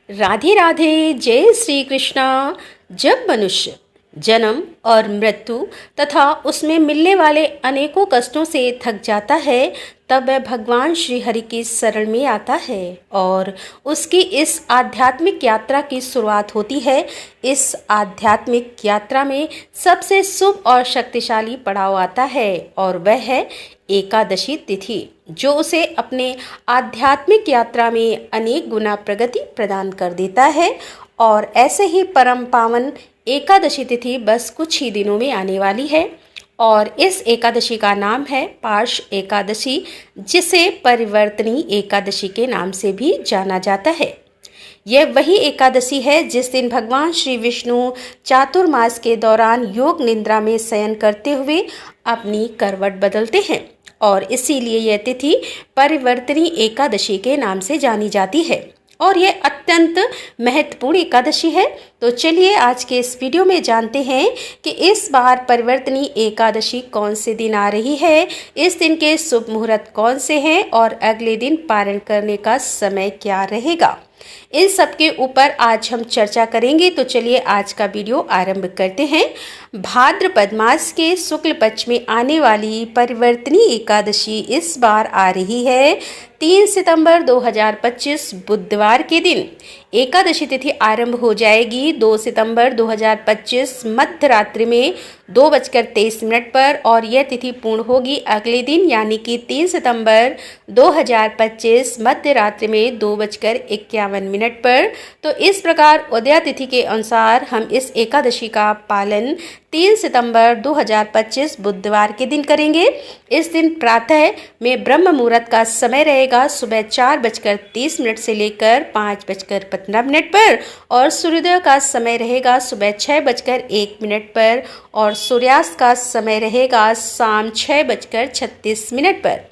राधे राधे। जय श्री कृष्णा। जब मनुष्य जन्म और मृत्यु तथा उसमें मिलने वाले अनेकों कष्टों से थक जाता है, तब वह भगवान श्री हरि की शरण में आता है और उसकी इस आध्यात्मिक यात्रा की शुरुआत होती है। इस आध्यात्मिक यात्रा में सबसे शुभ और शक्तिशाली पड़ाव आता है और वह है एकादशी तिथि, जो उसे अपने आध्यात्मिक यात्रा में अनेक गुना प्रगति प्रदान कर देता है। और ऐसे ही परम पावन एकादशी तिथि बस कुछ ही दिनों में आने वाली है और इस एकादशी का नाम है पार्श एकादशी, जिसे परिवर्तनी एकादशी के नाम से भी जाना जाता है। यह वही एकादशी है जिस दिन भगवान श्री विष्णु चातुर्मास के दौरान योग निद्रा में शयन करते हुए अपनी करवट बदलते हैं और इसीलिए यह तिथि परिवर्तनी एकादशी के नाम से जानी जाती है और यह अत्यंत महत्वपूर्ण एकादशी है। तो चलिए आज के इस वीडियो में जानते हैं कि इस बार परिवर्तनी एकादशी कौन से दिन आ रही है, इस दिन के शुभ मुहूर्त कौन से हैं और अगले दिन पारण करने का समय क्या रहेगा। इन सब के ऊपर आज हम चर्चा करेंगे। तो चलिए आज का वीडियो आरंभ करते हैं। भाद्रपद मास के शुक्ल पक्ष में आने वाली परिवर्तनी एकादशी इस बार आ रही है 3 सितंबर 2025 बुधवार के दिन। एकादशी तिथि आरंभ हो जाएगी 2 सितंबर 2025 मध्य रात्रि में 2:23 पर और यह तिथि पूर्ण होगी अगले दिन यानी कि 3 सितंबर 2025 मध्य रात्रि में 2:51 पर। तो इस प्रकार उदया तिथि के अनुसार हम इस एकादशी का पालन 3 सितंबर 2025 बुधवार के दिन करेंगे। इस दिन प्रातः में ब्रह्म मुहूर्त का समय रहेगा सुबह 4:30 से लेकर 5:15 पर और सूर्योदय का समय रहेगा सुबह 6:01 पर और सूर्यास्त का समय रहेगा शाम 6:36 पर।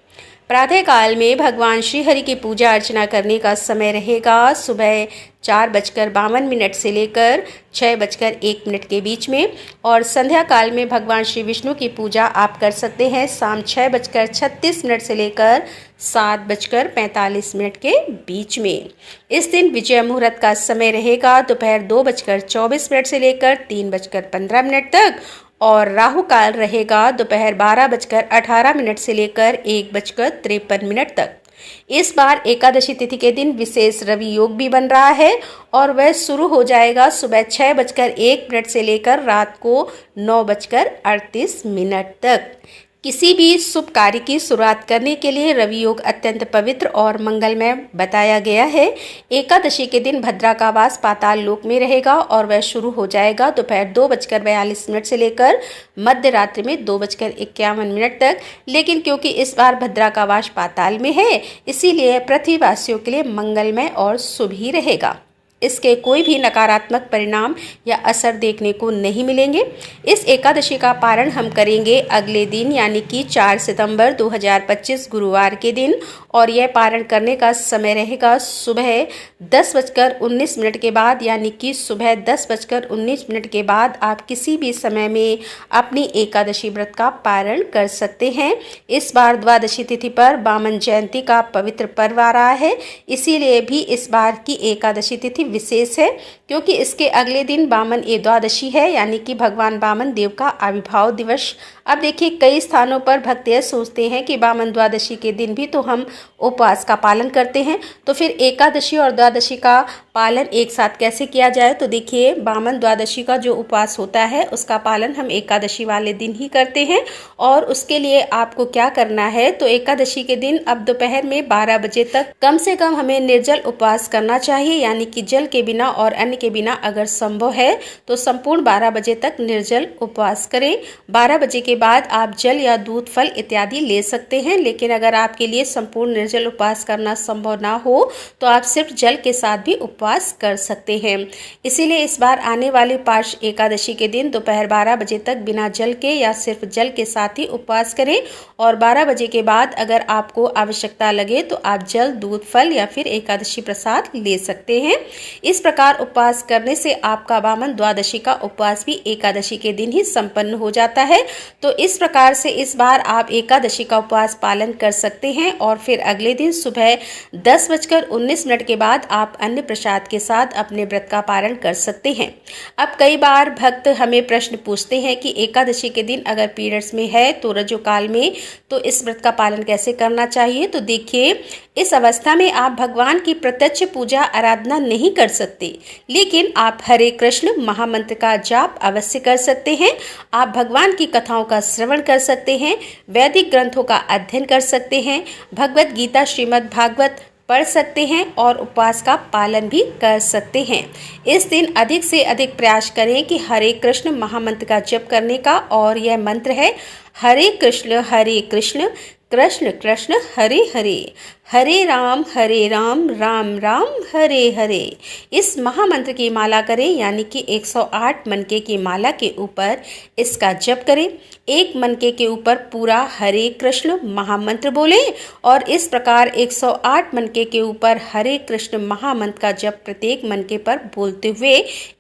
प्रातः काल में भगवान श्री हरि की पूजा अर्चना करने का समय रहेगा सुबह 4:52 से लेकर 6:01 के बीच में और संध्या काल में भगवान श्री विष्णु की पूजा आप कर सकते हैं शाम 6:36 से लेकर 7:45 के बीच में। इस दिन विजय मुहूर्त का समय रहेगा दोपहर 2:24 से लेकर 3:15 तक और राहु काल रहेगा दोपहर 12:18 से लेकर 1:53 तक। इस बार एकादशी तिथि के दिन विशेष रवि योग भी बन रहा है और वह शुरू हो जाएगा सुबह 6:01 से लेकर रात को 9:38 तक। किसी भी शुभ कार्य की शुरुआत करने के लिए रवि योग अत्यंत पवित्र और मंगलमय बताया गया है। एकादशी के दिन भद्रा का वास पाताल लोक में रहेगा और वह शुरू हो जाएगा दोपहर 2:42 से लेकर मध्य रात्रि में 2:51 तक। लेकिन क्योंकि इस बार भद्रा का वास पाताल में है, इसीलिए पृथ्वीवासियों के लिए मंगलमय और शुभ ही रहेगा। इसके कोई भी नकारात्मक परिणाम या असर देखने को नहीं मिलेंगे। इस एकादशी का पारण हम करेंगे अगले दिन यानी कि 4 सितंबर 2025 गुरुवार के दिन और यह पारण करने का समय रहेगा सुबह 10:19 के बाद यानी कि सुबह 10:19 के बाद आप किसी भी समय में अपनी एकादशी व्रत का पारण कर सकते हैं। इस बार द्वादशी तिथि पर वामन जयंती का पवित्र पर्व आ रहा है, इसीलिए भी इस बार की एकादशी तिथि विशेष है क्योंकि इसके अगले दिन वामन द्वादशी है यानी कि भगवान वामन देव का आविर्भाव दिवस। अब देखिए कई स्थानों पर भक्त यह सोचते हैं कि वामन द्वादशी के दिन भी तो हम उपवास का पालन करते हैं, तो फिर एकादशी और द्वादशी का पालन एक साथ कैसे किया जाए। तो देखिए वामन द्वादशी का जो उपवास होता है उसका पालन हम एकादशी वाले दिन ही करते हैं और उसके लिए आपको क्या करना है, तो एकादशी के दिन अब दोपहर में 12 बजे तक कम से कम हमें निर्जल उपवास करना चाहिए यानी कि जल के बिना और अन्न के बिना अगर संभव है तो संपूर्ण 12 बजे तक निर्जल उपवास करें। 12 बजे के बाद आप जल या दूध फल इत्यादि ले सकते हैं, लेकिन अगर आपके लिए संपूर्ण निर्जल उपवास करना संभव ना हो तो आप सिर्फ जल के साथ भी उपवास कर सकते हैं। इसीलिए इस बार आने वाली पार्श एकादशी के दिन दोपहर 12 बजे तक बिना जल के या सिर्फ जल के साथ ही उपवास करें और 12 बजे के बाद अगर आपको आवश्यकता लगे तो आप जल दूध फल या फिर एकादशी प्रसाद ले सकते हैं। इस प्रकार उपवास करने से आपका वामन द्वादशी का उपवास भी एकादशी के दिन ही संपन्न हो जाता है। तो इस प्रकार से इस बार आप एकादशी का उपवास पालन कर सकते हैं और फिर अगले दिन सुबह 10:19 के बाद आप अन्न प्रसाद के साथ अपने व्रत का पालन कर सकते हैं। अब कई बार भक्त हमें प्रश्न पूछते हैं कि एकादशी के दिन अगर पीरियड्स में है तो रजोकाल में, तो इस व्रत का पालन कैसे करना चाहिए। तो देखिए, इस अवस्था में आप भगवान की प्रत्यक्ष पूजा आराधना नहीं कर सकते, लेकिन आप हरे कृष्ण महामंत्र का जाप अवश्य कर सकते हैं। आप भगवान की कथाओं का श्रवण कर सकते हैं, वैदिक ग्रंथों का अध्ययन कर सकते हैं, भगवत गीता श्रीमद् भागवत पढ़ सकते हैं और उपवास का पालन भी कर सकते हैं। इस दिन अधिक से अधिक प्रयास करें कि हरे कृष्ण महामंत्र का जप करने का, और यह मंत्र है हरे कृष्ण कृष्ण कृष्ण हरे हरे, हरे राम राम राम हरे हरे। इस महामंत्र की माला करें, यानी कि 108 मनके की माला के ऊपर इसका जप करें। एक मनके के ऊपर पूरा हरे कृष्ण महामंत्र बोलें और इस प्रकार 108 मनके के ऊपर हरे कृष्ण महामंत्र का जप प्रत्येक मनके पर बोलते हुए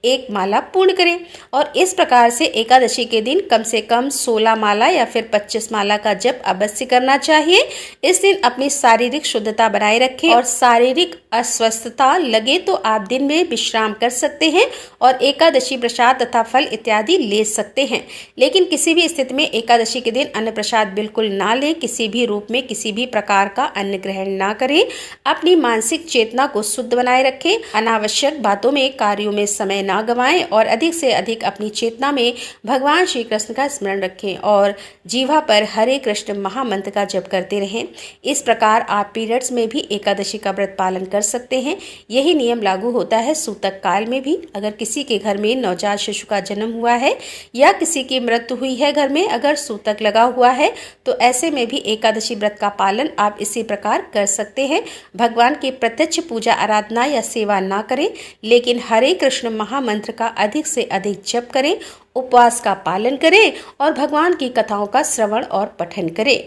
एक माला पूर्ण करें। और इस प्रकार से एकादशी के दिन कम से कम 16 माला या फिर 25 माला का जप अवश्य करना चाहिए। इस दिन अपनी शारीरिक शुद्धता बनाए रखें और शारीरिक अस्वस्थता लगे तो आप दिन में विश्राम कर सकते हैं और एकादशी प्रसाद तथा फल इत्यादि ले सकते हैं। लेकिन किसी भी स्थिति में एकादशी के दिन अन्न प्रसाद बिल्कुल ना लें, किसी भी रूप में किसी भी प्रकार का अन्न ग्रहण ना करें। अपनी मानसिक चेतना को शुद्ध बनाए रखें, अनावश्यक बातों में, कार्यों में समय ना गंवाएं और अधिक से अधिक अपनी चेतना में भगवान श्री कृष्ण का स्मरण रखें और जीवा पर हरे कृष्ण महामंत्र का जप करते रहें। इस प्रकार आप पीरियड्स में भी एकादशी का व्रत पालन कर सकते हैं। यही नियम लागू होता है सूतक काल में भी। अगर किसी के घर में नवजात शिशु का जन्म हुआ है या किसी की मृत्यु हुई है, घर में अगर सूतक लगा हुआ है, तो ऐसे में भी एकादशी व्रत का पालन आप इसी प्रकार कर सकते हैं। भगवान की प्रत्यक्ष पूजा आराधना या सेवा ना करें, लेकिन हरे कृष्ण महामंत्र का अधिक से अधिक जप करें, उपवास का पालन करें और भगवान की कथाओं का श्रवण और पठन करें।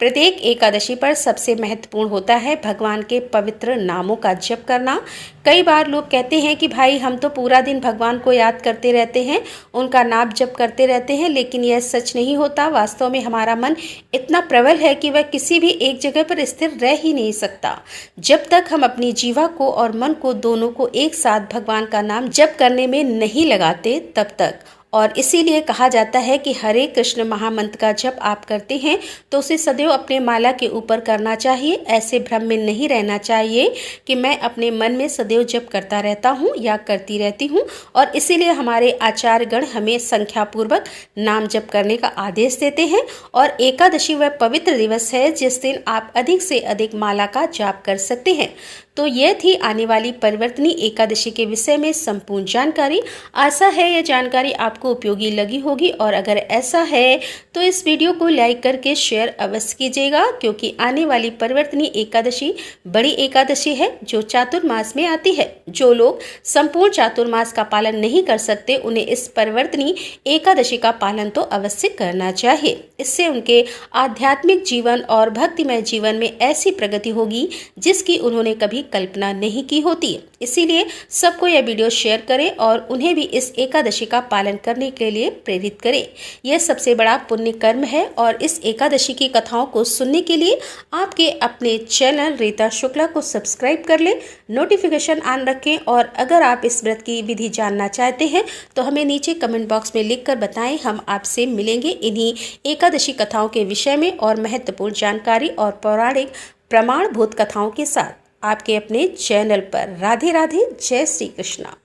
प्रत्येक एकादशी पर सबसे महत्वपूर्ण होता है भगवान के पवित्र नामों का जप करना। कई बार लोग कहते हैं कि भाई हम तो पूरा दिन भगवान को याद करते रहते हैं, उनका नाम जप करते रहते हैं, लेकिन यह सच नहीं होता। वास्तव में हमारा मन इतना प्रबल है कि वह किसी भी एक जगह पर स्थिर रह ही नहीं सकता। जब तक हम अपनी जीवा को और मन को दोनों को एक साथ भगवान का नाम जप करने में नहीं लगाते तब तक। और इसीलिए कहा जाता है कि हरे कृष्ण महामंत्र का जप आप करते हैं तो उसे सदैव अपने माला के ऊपर करना चाहिए। ऐसे भ्रम में नहीं रहना चाहिए कि मैं अपने मन में सदैव जप करता रहता हूँ या करती रहती हूँ। और इसीलिए हमारे आचार्यगण हमें संख्यापूर्वक नाम जप करने का आदेश देते हैं। और एकादशी वह पवित्र दिवस है जिस दिन आप अधिक से अधिक माला का जाप कर सकते हैं। तो यह थी आने वाली परिवर्तनी एकादशी के विषय में संपूर्ण जानकारी। आशा है यह जानकारी आपको उपयोगी लगी होगी और अगर ऐसा है तो इस वीडियो को लाइक करके शेयर अवश्य कीजिएगा, क्योंकि आने वाली परिवर्तनी एकादशी बड़ी एकादशी है जो चातुर्मास में आती है। जो लोग संपूर्ण चातुर्मास का पालन नहीं कर सकते उन्हें इस परिवर्तनी एकादशी का पालन तो अवश्य करना चाहिए। इससे उनके आध्यात्मिक जीवन और भक्तिमय जीवन में ऐसी प्रगति होगी जिसकी उन्होंने कभी कल्पना नहीं की होती। इसीलिए सबको यह वीडियो शेयर करें और उन्हें भी इस एकादशी का पालन करने के लिए प्रेरित करें। यह सबसे बड़ा पुण्य कर्म है और इस एकादशी की कथाओं को सुनने के लिए आपके अपने चैनल रीता शुक्ला को सब्सक्राइब कर लें, नोटिफिकेशन ऑन रखें और अगर आप इस व्रत की विधि जानना चाहते हैं तो हमें नीचे कमेंट बॉक्स में लिखकर बताएं। हम आपसे मिलेंगे इन्हीं एकादशी कथाओं के विषय में और महत्वपूर्ण जानकारी और पौराणिक प्रमाणभूत कथाओं के साथ आपके अपने चैनल पर। राधे राधे, जय श्री कृष्णा।